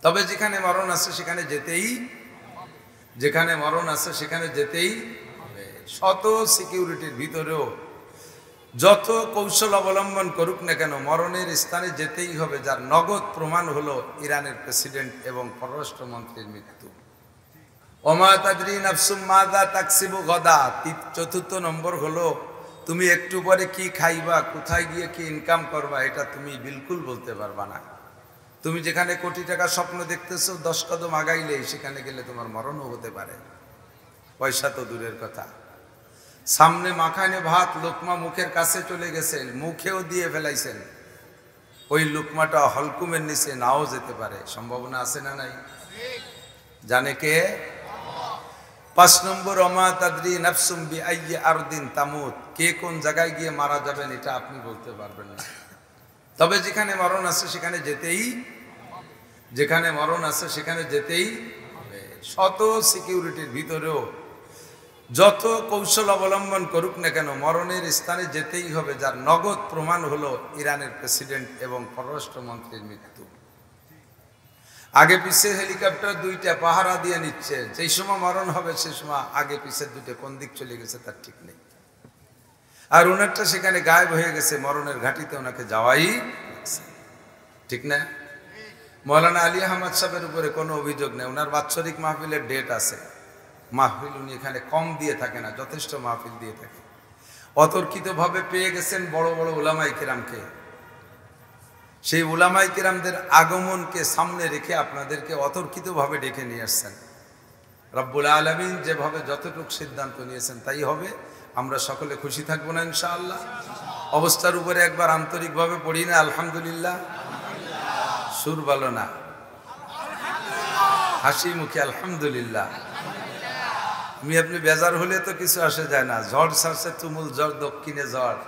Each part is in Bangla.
তবে যেখানে মরণ আছে সেখানে যেতেই যেখানে মরণ আছে সেখানে যেতেই হবে। শত সিকিউরিটির ভিতরেও যত কৌশল অবলম্বন করুক না কেন মরণের স্থানে যেতেই হবে, যার নগদ প্রমাণ হলো ইরানের প্রেসিডেন্ট এবং পররাষ্ট্রমন্ত্রীর মৃত্যু। ওমা তাদরি নাফসুম মাযা তাকসিবু গাদা। চতুর্থ নম্বর হলো তুমি একটু পরে কি খাইবা, কোথায় গিয়ে কি ইনকাম করবা, এটা তুমি বিলকুল বলতে পারবা না। তুমি যেখানে কোটি টাকা স্বপ্ন দেখতেছো 10 কদম আগাইলেই সেখানে গেলে তোমার মরণও হতে পারে, পয়সা তো দূরের কথা। সামনে মাখানে ভাত লোকমা মুখের কাছে চলে গেছে, মুখেও দিয়ে ফেলাইছেন, ওই লোকমাটা হলকুমের নিচে নাও যেতে পারে, সম্ভাবনা আছে না নাই? জানে কে? 5 নম্বর ওমা তাদরি নাফসুম বিআইয়ি আরদিন তামুত। কে কোন জায়গায় গিয়ে মারা যাবেন এটা আপনি বলতে পারবেন না। তবে যেখানে মরণ আছে সেখানে যেতেই যেখানে মরণ আছে সেখানে যেতেই হবে। শত সিকিউরিটির ভিতরেও যত কৌশল অবলম্বন করুক না কেন মরণের স্থানে যেতেই হবে, যার নগদ প্রমাণ হলো ইরানের প্রেসিডেন্ট এবং পররাষ্ট্রমন্ত্রীর মৃত্যু। আগে পিছে হেলিকপ্টার 2টা পাহারা দিয়ে নিচ্ছে, যেই সময় মরণ হবে সেই সময় আগে পিছে 2টা কোন দিক চলে গেছে তার ঠিক নেই। আর ওনারটা সেখানে গায়েব হয়ে গেছে, মরণের ঘাটিতে ওনাকে যাওয়াই লাগছে, ঠিক না? মৌলানা আলী আহমদ সাহেবের উপরে কোনো অভিযোগ নেই, ওনার বাৎসরিক মাহফিলের ডেট আছে। মাহফিল উনি এখানে কম দিয়ে থাকে না, যথেষ্ট মাহফিল দিয়ে থাকে। অতর্কিতভাবে পেয়ে গেছেন বড় বড় উলামায়ে কেরামকে, সেই উলামায়ে কেরামদের আগমনকে সামনে রেখে আপনাদেরকে অতর্কিতভাবে ডেকে নিয়ে আসছেন। রব্বুল আলামিন যেভাবে যতটুকু সিদ্ধান্ত নিয়েছেন তাই হবে। আমরা সকলে খুশি থাকবো না ইনশাআল্লাহ? অবস্থার উপরে একবার আন্তরিকভাবে পড়ি না আলহামদুলিল্লাহ? সুর ভালো না, হাসি মুখে আলহামদুলিল্লাহ। আমি আপনি বেজার হলে তো কিছু আসে যায় না, ঝড় ছাড়ছে তুমুল ঝড়, দক্ষিণে ঝড়।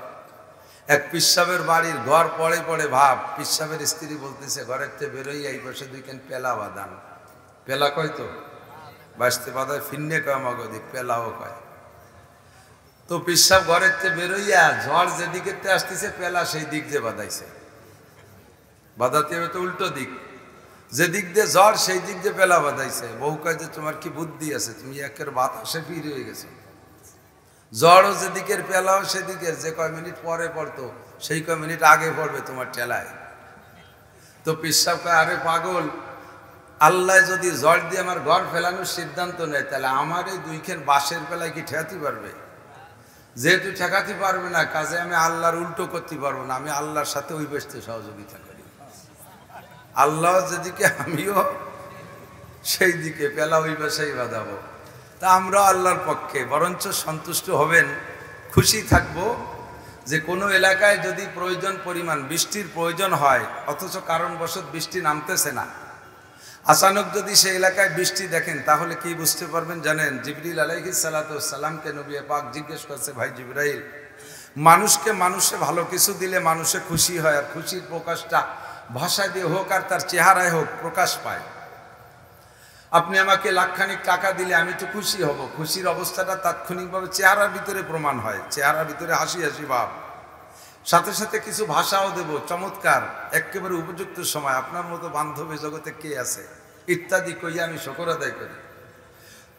এক পিসাবের বাড়ির ঘর পড়ে পড়ে ভাব, পিসাবের স্ত্রী বলতেছে ঘরের থেকে বেরোই এই পাশে 2 কেন পেলা বাঁধান। পেলা কয় তো বাঁচতে বাঁধায় ফিন্নে কয় মগদিক পেলাও কয়। তো পিসাব ঘরের থেকে বেরোইয়া ঝড় যেদিকে আসতেছে পেলা সেই দিক দিয়ে বাঁধাইছে, বাঁধাতে হবে তো উল্টো দিক, যেদিক দিয়ে ঝড় সেই দিক দিয়ে পেলা বাঁধাইছে। বউ কয় যে তোমার কি বুদ্ধি আছে, তুমি একের বাতাসে ফিরে হয়ে গেছো। ঝড়ও যেদিকের পেলাও সেদিকের, যে কয় মিনিট পরে পড়তো সেই কয় মিনিট আগে পড়বে তোমার টেলায়। তো পিসাব কয় আরে পাগল, আল্লাহ যদি ঝড় দিয়ে আমার ঘর ফেলানোর সিদ্ধান্ত নেয় তাহলে আমার এই 2 খান বাঁশের পেলায় কি ঠেকাতে পারবে? যেহেতু ঠেকাতে পারবে না, কাজে আমি আল্লাহর উল্টো করতে পারবো না, আমি আল্লাহর সাথে ওই বেশতে সহযোগিতা করি। আল্লাহ যেদিকে আমিও সেই দিকে পেলা ওই বাসাই বাঁধাবো। তা আমরা আল্লাহর পক্ষে, বরঞ্চ সন্তুষ্ট হবেন, খুশি থাকব যে কোনো এলাকায় যদি প্রয়োজন পরিমাণ বৃষ্টির প্রয়োজন হয় অথচ কারণবশত বৃষ্টি নামতেছে না, আচানক যদি সেই এলাকায় বৃষ্টি দেখেন তাহলে কি বুঝতে পারবেন জানেন? জিবরিল আলাইহিস সালাতু ওয়াস সালামকে নবী পাক জিজ্ঞেস করছে, ভাই জিবরাইল, মানুষকে মানুষে ভালো কিছু দিলে মানুষে খুশি হয়, আর খুশির প্রকাশটা ভাষা দিয়ে হোক আর তার চেহারায় হোক প্রকাশ পায়। আপনি আমাকে লাখখানিক টাকা দিলে আমি তো খুশি হব, খুশির অবস্থাটা তাৎক্ষণিকভাবে চেহারার ভিতরে প্রমাণ হয়, চেহারার ভিতরে হাসি হাসি ভাব। সাথে সাথে কিছু ভাষাও দেব চমৎকার, একেবারে উপযুক্ত সময়, আপনার মতো বান্ধবী জগতে কে আছে ইত্যাদি কইয়া আমি শুকর আদায় করি।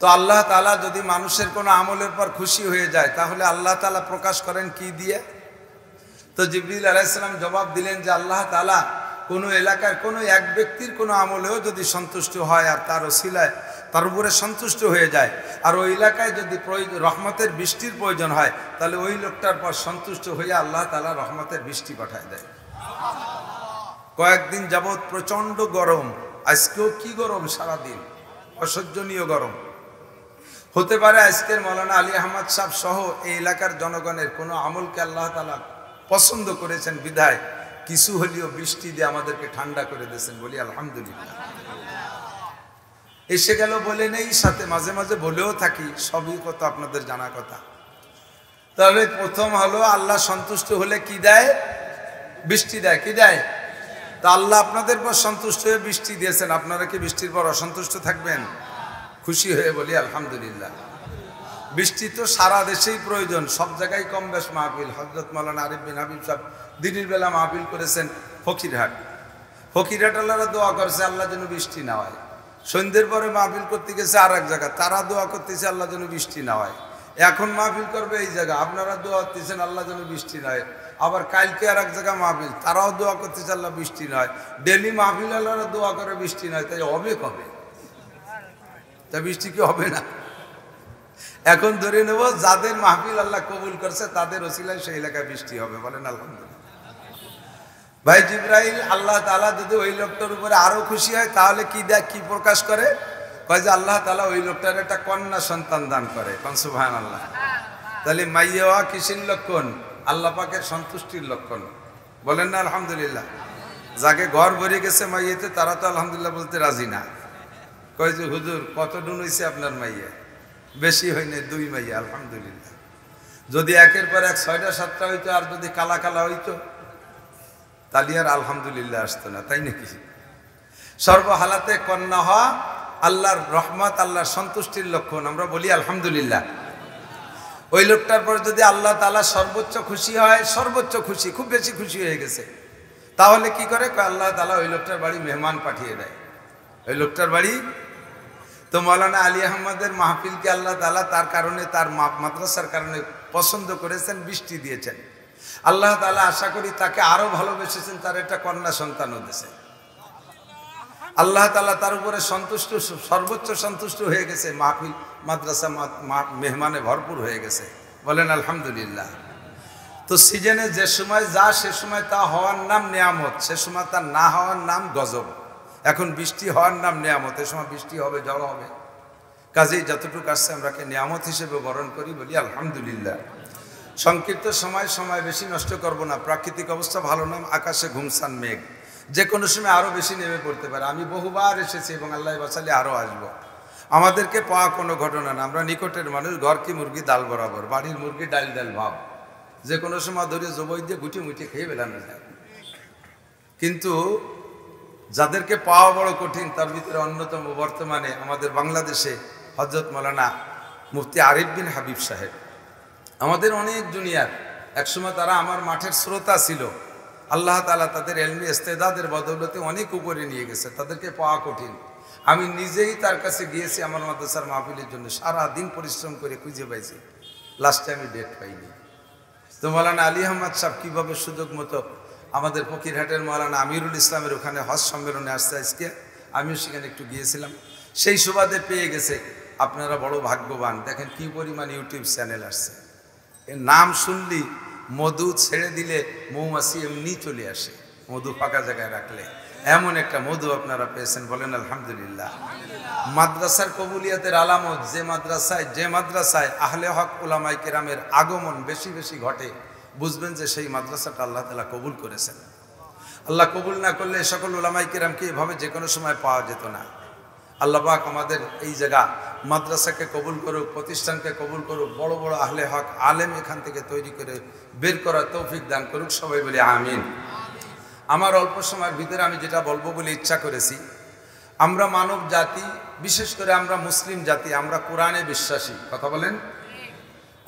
তো আল্লাহ তাআলা যদি মানুষের কোনো আমলের পর খুশি হয়ে যায় তাহলে আল্লাহ তাআলা প্রকাশ করেন কি দিয়ে? তো জিবরিল আলাইহিস সালাম জবাব দিলেন যে আল্লাহ তাআলা কোনো এলাকার কোনো এক ব্যক্তির কোনো আমলেও যদি সন্তুষ্ট হয় আর তার ওসিলায় তার উপরে সন্তুষ্ট হয়ে যায়, আর ওই এলাকায় যদি রহমতের বৃষ্টির প্রয়োজন হয় তাহলে ওই লোকটার পর সন্তুষ্ট হয়ে আল্লাহ তাআলা রহমতের বৃষ্টি পাঠায় দেয়। কয়েকদিন যাবৎ প্রচণ্ড গরম, আজকেও কি গরম, সারাদিন অসহ্যনীয় গরম। হতে পারে আজকের মৌলানা আলী আহমদ সাহেব সহ এই এলাকার জনগণের কোনো আমলকে আল্লাহ তাআলা পছন্দ করেছেন বিধায় কিছু হলেও বৃষ্টি দিয়ে আমাদেরকে ঠান্ডা করে দিয়েছেন, বলি আলহামদুলিল্লাহ। এসে গেল বলে নেই, সাথে মাঝে মাঝে বলেও থাকি, সবই কথা আপনাদের জানা কথা। তাহলে প্রথম হলো আল্লাহ সন্তুষ্ট হলে কি দেয়? বৃষ্টি দেয়। কি দেয়? তা আল্লাহ আপনাদের পর সন্তুষ্ট হয়ে বৃষ্টি দিয়েছেন, আপনারা কি বৃষ্টির পর অসন্তুষ্ট থাকবেন? খুশি হয়ে বলি আলহামদুলিল্লাহ। বৃষ্টি তো সারা দেশেই প্রয়োজন, সব জায়গায় কম বেশ মাহফিল। হযরত মাওলানা আরিফ বিন হাবিব সাহেব দিনের বেলা মাহফিল করেছেন ফকিরহাট। ফকিরাটালারা দোয়া করছে আল্লাহ যেন বৃষ্টি না হয়। সন্ধ্যের পরে মাহফিল করতে গেছে আর এক জায়গা, তারা দোয়া করতেছে আল্লাহ যেন বৃষ্টি না হয়। এখন মাহফিল করবে এই জায়গা, আপনারা দোয়া করতেছেন আল্লাহ যেন বৃষ্টি না হয়। আবার কালকে আর এক জায়গা মাহফিল, তারাও দোয়া করতেছে আল্লাহ বৃষ্টি না হয়। ডেলি মাহফিল আল্লাহরা দোয়া করে বৃষ্টি নয়, তাই হবে কবে? তা বৃষ্টি কি হবে না? এখন ধরে নেব যাদের মাহফিল আল্লাহ কবুল করছে তাদের ওসিলায় সেই এলাকায় বৃষ্টি হবে, বলেন আলহামদুলিল্লাহ। ভাই জিবরাইল আল্লাহ তাআলা যদি ওই লোকটার উপরে আরো খুশি হয় তাহলে কি প্রকাশ করে? কয় যে আল্লাহ তাআলা ওই লোকটার একটা কন্যা সন্তান দান করে। কোন সুবহানাল্লাহ। তাহলে মাইয়া কিসের লক্ষণ? আল্লাহ পাকের সন্তুষ্টির লক্ষণ, বলেন না আলহামদুলিল্লাহ। যাকে ঘর ভরে গেছে মাইয়াতে তারা তো আলহামদুলিল্লাহ বলতে রাজি না। কয় যে হুজুর কত ডুন হয়েছে আপনার মাইয়া? বেশি হয় নাই, 2 মাইয়া আলহামদুলিল্লাহ। যদি একের পর এক 6টা 7টা হইতো আর যদি কালা কালা হইতো তাহলে আর আলহামদুলিল্লাহ আসতো না, তাই নাকি? সর্বহালাতে কন্যা হওয়া আল্লাহর রহমত, আল্লাহর সন্তুষ্টির লক্ষণ, আমরা বলি আলহামদুলিল্লাহ। ওই লোকটার পর যদি আল্লাহ তাআলা সর্বোচ্চ খুশি হয়, সর্বোচ্চ খুশি, খুব বেশি খুশি হয়ে গেছে, তাহলে কি করে? আল্লাহ তাআলা ওই লোকটার বাড়ি মেহমান পাঠিয়ে দেয়। ওই লোকটার বাড়ি তো মৌলানা আলী আহমদের মাহফিলকে আল্লাহ তাআলা তার কারণে, তার মাদ্রাসার কারণে পছন্দ করেছেন, বৃষ্টি দিয়েছেন। আল্লাহ তাআলা আশা করি তাকে আরো ভালোবেসেছেন, তার একটা কন্যা সন্তানও দিয়েছে। আল্লাহ তাআলা তার উপরে সন্তুষ্ট, সর্বোচ্চ সন্তুষ্ট হয়ে গেছে। মাহফিল মাদ্রাসা মেহমানে ভরপুর হয়ে গেছে, বলেন আলহামদুলিল্লাহ। তো সিজনে যে সময় যা সে সময় তা হওয়ার নাম নিয়ামত, সে সময় তা না হওয়ার নাম গজব। এখন বৃষ্টি হওয়ার নাম নিয়ামত, এ সময় বৃষ্টি হবে, জল হবে। কাজেই যতটুকু আসছে আমরাকে নিয়ামত হিসেবে বরণ করি, বলি আলহামদুলিল্লাহ। সংক্ষিপ্ত সময় বেশি নষ্ট করব না। প্রাকৃতিক অবস্থা ভালো নাম, আকাশে ঘুমসান মেঘ, যে কোনো সময় আরও বেশি নেমে পড়তে পারে। আমি বহুবার এসেছি এবং আল্লাহ বাঁচালে আরও আসবো। আমাদেরকে পাওয়া কোনো ঘটনা না। আমরা নিকটের মানুষ, ঘর কি মুরগি ডাল বরাবর, বাড়ির মুরগি ডাল ডাল ভাব, যে কোনো সময় ধরে জবই দিয়ে গুটি মুটি খেয়ে বেলানো যায়। কিন্তু যাদেরকে পাওয়া বড় কঠিন, তার ভিতরে অন্যতম বর্তমানে আমাদের বাংলাদেশে হযরত মাওলানা মুফতি আরিফ বিন হাবিব সাহেব। আমাদের অনেক দুনিয়ার, একসময় তারা আমার মাঠের শ্রোতা ছিল। আল্লাহ তাআলা তাদের ইলমি ইস্তেদাদের বদৌলতে অনেক উপরে নিয়ে গেছে, তাদেরকে পাওয়া কঠিন। আমি নিজেই তার কাছে গিয়েছি আমার মাদ্রাসার মাহফিলের জন্য, সারা দিন পরিশ্রম করে খুঁজে পাইছি, লাস্টে আমি ডেট পাইনি। তো মাওলানা আলী আহমদ সাহেব কীভাবে সুযোগ মতো আমাদের ফকিরহাটের মাওলানা আমিরুল ইসলামের ওখানে হজ সম্মেলনে আসছে আজকে, আমিও সেখানে একটু গিয়েছিলাম, সেই সুবাদে পেয়ে গেছে। আপনারা বড় ভাগ্যবান, দেখেন কি পরিমাণ ইউটিউব চ্যানেল আসছে। এর নাম শুনলি মধু ছেড়ে দিলে মৌমাছি এমনি চলে আসে, মধু ফাঁকা জায়গায় রাখলে। এমন একটা মধু আপনারা পেয়েছেন, বলেন আলহামদুলিল্লাহ। মাদ্রাসার কবুলিয়াতের আলামত, যে মাদ্রাসায় আহলে হক উলামায়ে কেরামের আগমন বেশি বেশি ঘটে, বুঝবেন যে সেই মাদ্রাসাটা আল্লাহ তাআলা কবুল করেছেন। আল্লাহ কবুল না করলে সকল উলামায়ে কেরামকে এভাবে যে কোনো সময় পাওয়া যেত না। আল্লাহ পাক আমাদের এই জায়গা মাদ্রাসাকে কবুল করুক, প্রতিষ্ঠানকে কবুল করুক, বড় বড় আহলে হক আলেম এখান থেকে তৈরি করে বের করার তৌফিক দান করুক, সবাই বলি আমিন। আমার অল্প সময়ের ভিতরে আমি যেটা বলবো বলে ইচ্ছা করেছি, আমরা মানব জাতি, বিশেষ করে আমরা মুসলিম জাতি, আমরা কোরআনে বিশ্বাসী, কথা বলেন।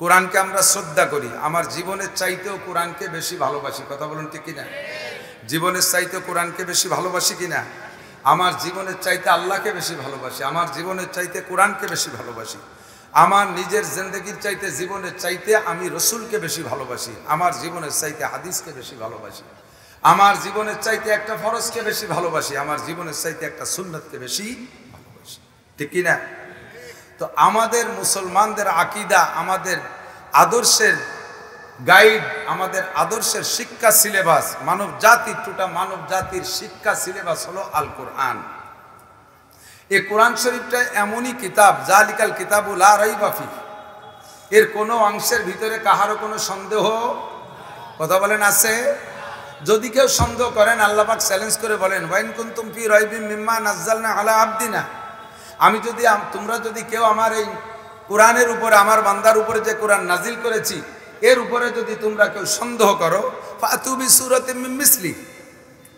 কোরআনকে আমরা শ্রদ্ধা করি, আমার জীবনের চাইতেও কোরআনকে বেশি ভালোবাসি, কথা বলুন ঠিক কিনা? জীবনের চাইতেও কোরআনকে বেশি ভালোবাসি কিনা? আমার জীবনের চাইতে আল্লাহকে বেশি ভালোবাসি, আমার জীবনের চাইতে কোরআনকে বেশি ভালোবাসি, আমার নিজের জিন্দেগির চাইতে, জীবনের চাইতে আমি রসুলকে বেশি ভালোবাসি, আমার জীবনের চাইতে হাদিসকে বেশি ভালোবাসি, আমার জীবনের চাইতে একটা ফরজকে বেশি ভালোবাসি, আমার জীবনের চাইতে একটা সুন্নতকে বেশি ভালোবাসি, ঠিক কিনা? তো আমাদের মুসলমানদের আকীদা, আমাদের আদর্শের গাইড, আমাদের আদর্শের শিক্ষা সিলেবাস, মানব জাতির মানব জাতির শিক্ষা সিলেবাস হলো আল কোরআন। এই কোরআন শরীফটা এমনই কিতাব, জালিকাল কিতাবু লা রাইবা ফি, এর কোনো অংশের ভিতরে কাহারও কোনো সন্দেহ, কথা বলেন, আছে? যদি কেউ সন্দেহ করেন, আল্লাহ পাক চ্যালেঞ্জ করে বলেন, ওয়াইন কুনতুম ফি রাইবিম মিম্মা নাযালনা আলা আবদিনা, আমি যদি, তোমরা যদি কেউ আমার এই কোরআনের উপরে, আমার বান্দার উপরে যে কোরআন নাজিল করেছি, এর উপরে যদি তোমরা কেউ সন্দেহ করো, ফাতু বিসূরাতিম মিন মিসলি,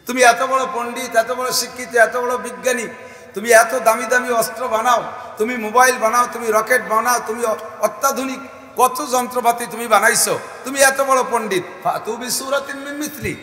তুমি এত বড় পণ্ডিত, এত বড় শিক্ষিত, এত বড় বিজ্ঞানী, তুমি এত দামি দামি অস্ত্র বানাও, তুমি মোবাইল বানাও, তুমি রকেট বানাও, তুমি অত্যাধুনিক কত যন্ত্রপাতি তুমি বানাইছো, তুমি এত বড় পণ্ডিত, ফাতু বিসূরাতিম মিন মিসলি,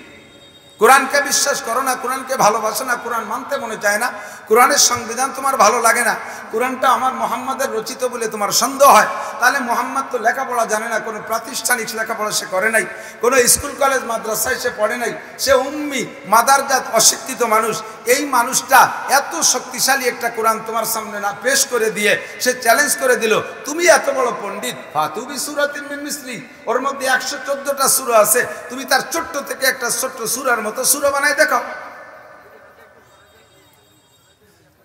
কোরআনকে বিশ্বাস করো না, কোরআনকে ভালোবাসো না, কোরআন মানতে মনে চায় না, কোরআনের সংবিধান তোমার ভালো লাগে না, কোরআনটা আমার মুহাম্মাদের রচিত বলে তোমার সন্দেহ হয়, তাহলে মুহাম্মদ তো লেখাপড়া জানে না, কোনো প্রাতিষ্ঠানিক লেখাপড়া সে করে নাই, কোনো স্কুল কলেজ মাদ্রাসায় সে পড়ে নাই, সে উম্মি মাদারজাত অশিক্ষিত মানুষ। এই মানুষটা এত শক্তিশালী একটা কোরআন তোমার সামনে না পেশ করে দিয়ে সে চ্যালেঞ্জ করে দিল, তুমি এত বড় পণ্ডিত, ফাতু বিসূরাতিন মিন মিসলি, ওর মধ্যে 114টা সূরা আছে, তুমি তার ছোট্ট থেকে একটা ছোট্ট সূরার মতো সূরা বানায় দেখাও।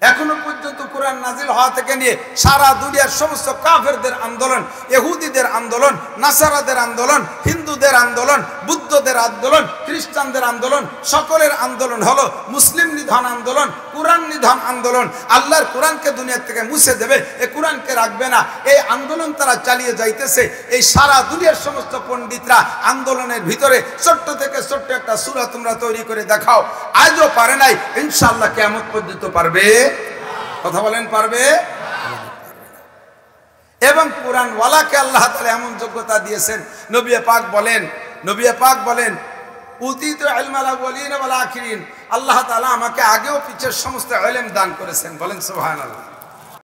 এখনো পর্যন্ত কোরআন নাজিল হওয়া থেকে নিয়ে সারা দুনিয়ার সমস্ত কাফেরদের আন্দোলন, ইহুদিদের আন্দোলন, নাসারাদের আন্দোলন, হিন্দুদের আন্দোলন, বুদ্ধদের আন্দোলন, খ্রিস্টানদের আন্দোলন, সকলের আন্দোলন হলো মুসলিম নিধন আন্দোলন, কোরআন নিধন আন্দোলন। আল্লাহর কোরআনকে দুনিয়া থেকে মুছে দেবে, এই কোরআনকে রাখবে না, এই আন্দোলন তারা চালিয়ে যাইতেছে। এই সারা দুনিয়ার সমস্ত পণ্ডিতরা আন্দোলনের ভিতরে ছোট্ট থেকে ছোট্ট একটা সূরা তোমরা তৈরি করে দেখাও, আজও পারে নাই, ইনশাআল্লাহ কিয়ামত পর্যন্ত পারবে। কথা বলেন, পারবে? এবং কোরআন ওয়ালাকে আল্লাহ তাআলা এমন যোগ্যতা দিয়েছেন, নবী পাক বলেন উতিতু ইলমাল আউয়ালিন ওয়াল আখিরিন, আল্লাহ তাআলা আমাকে আগেও পিছের সমস্ত ইলম দান করেছেন। বলেন সুবহানাল্লাহ।